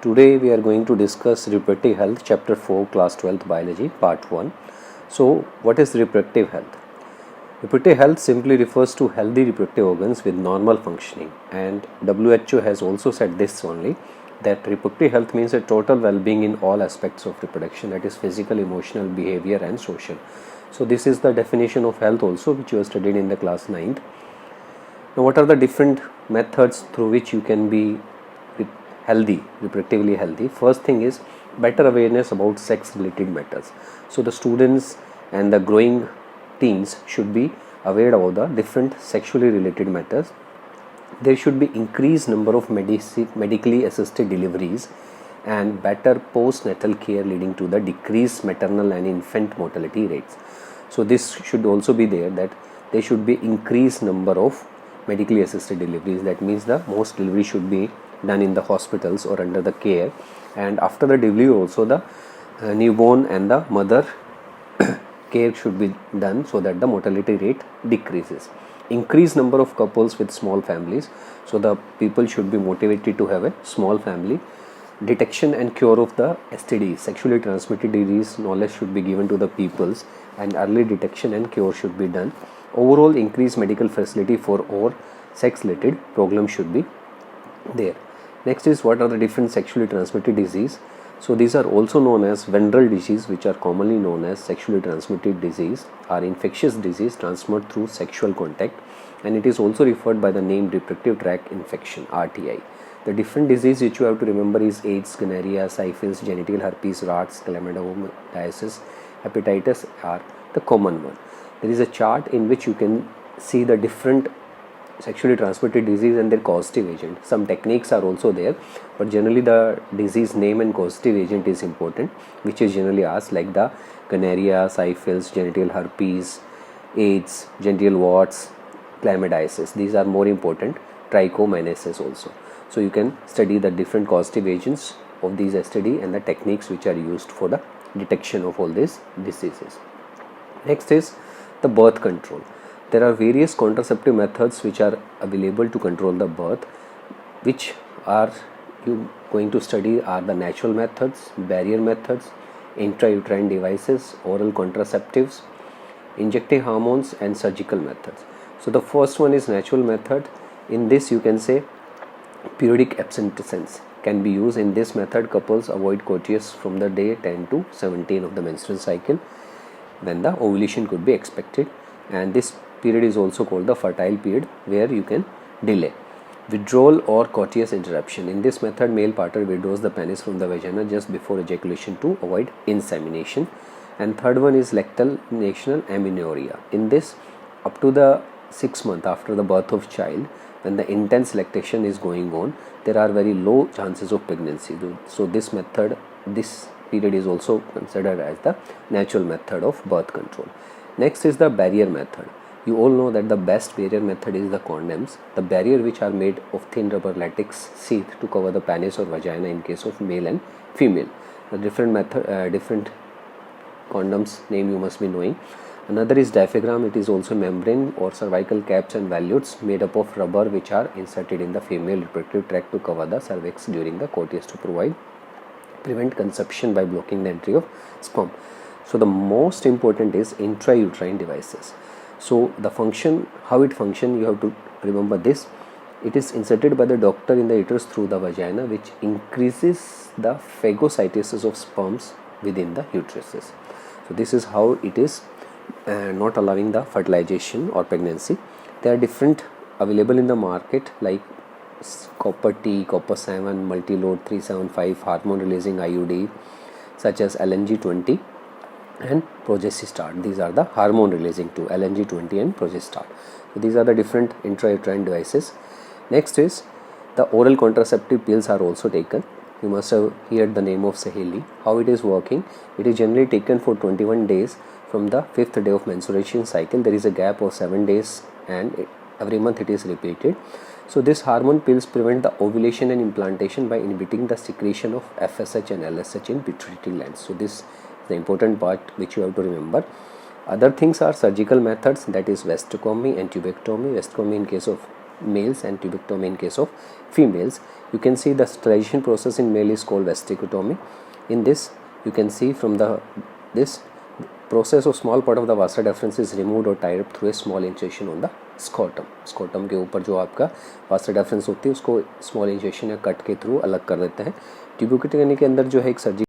Today we are going to discuss reproductive health, chapter 4, class 12th biology, part 1. So what is reproductive health? Reproductive health simply refers to healthy reproductive organs with normal functioning, and WHO has also said this only, that reproductive health means a total well-being in all aspects of reproduction, that is physical, emotional, behavior and social. So this is the definition of health also, which you have studied in the class 9th. Now what are the different methods through which you can be healthy, reproductively healthy? First thing is better awareness about sex related matters. So the students and the growing teens should be aware about the different sexually related matters. There should be increased number of medically assisted deliveries and better postnatal care leading to the decreased maternal and infant mortality rates. So this should also be there, that there should be increased number of medically assisted deliveries. That means the most delivery should be done in the hospitals or under the care, and after the delivery also the newborn and the mother care should be done so that the mortality rate decreases. Increased number of couples with small families, so the people should be motivated to have a small family. Detection and cure of the STDs, sexually transmitted disease, knowledge should be given to the peoples, and early detection and cure should be done. Overall increased medical facility for all sex related problems should be there. Next is, what are the different sexually transmitted disease? So these are also known as venereal disease, which are commonly known as sexually transmitted disease, are infectious disease transmitted through sexual contact, and it is also referred by the name reproductive tract infection, RTI. The different disease which you have to remember is AIDS, gonorrhea, syphilis, genital herpes, RATS, chlamydosis, hepatitis are the common one. There is a chart in which you can see the different sexually transmitted disease and their causative agent. Some techniques are also there, but generally the disease name and causative agent is important, which is generally asked, like the gonorrhea, syphilis, genital herpes, AIDS, genital warts, chlamydosis. These are more important. Trichomoniasis also. So you can study the different causative agents of these STD and the techniques which are used for the detection of all these diseases. Next is the birth control. There are various contraceptive methods which are available to control the birth. Which are you going to study are the natural methods, barrier methods, intrauterine devices, oral contraceptives, injecting hormones and surgical methods. So the first one is natural method. In this you can say periodic abstinence can be used. In this method, couples avoid coitus from the day 10 to 17 of the menstrual cycle, when the ovulation could be expected, and this period is also called the fertile period, where you can delay. Withdrawal or coitus interruption. In this method, male partner withdraws the penis from the vagina just before ejaculation to avoid insemination. And third one is lactational amenorrhea. In this, up to the 6 months after the birth of child, when the intense lactation is going on, there are very low chances of pregnancy. So this method, this period is also considered as the natural method of birth control. Next is the barrier method. You all know that the best barrier method is the condoms, the barrier which are made of thin rubber latex sheath to cover the penis or vagina in case of male and female. The different condoms name you must be knowing. Another is diaphragm. It is also membrane or cervical caps and volutes made up of rubber which are inserted in the female reproductive tract to cover the cervix during the coitus to prevent conception by blocking the entry of sperm. So the most important is intrauterine devices. So the function, how it functions, you have to remember this. It is inserted by the doctor in the uterus through the vagina, which increases the phagocytosis of sperms within the uteruses. So this is how it is not allowing the fertilization or pregnancy. There are different available in the market, like copper T, copper 7, multi-load 375, hormone releasing IUD such as LNG20 and Progestin. These are the hormone releasing too, LNG20 and Progestin. So these are the different intrauterine devices. Next is the oral contraceptive pills are also taken. You must have heard the name of Saheli. How it is working? It is generally taken for 21 days from the 5th day of menstruation cycle. There is a gap of 7 days, and every month it is repeated. So this hormone pills prevent the ovulation and implantation by inhibiting the secretion of FSH and LSH in pituitary glands. So this is the important part which you have to remember. Other things are surgical methods, that is vasectomy and tubectomy. Vasectomy in case of males and tubectomy in case of females. You can see the sterilization process in male is called vesicectomy. In this you can see from this process of small part of the vasa deferens is removed or tied up through a small incision on the scrotum. scrotum के ऊपर जो आपका vasa deferens होती है उसको small incision या cut के through अलग कर देते हैं. ट्यूबिक्यूटमी के अंदर जो है एक सर्जिकल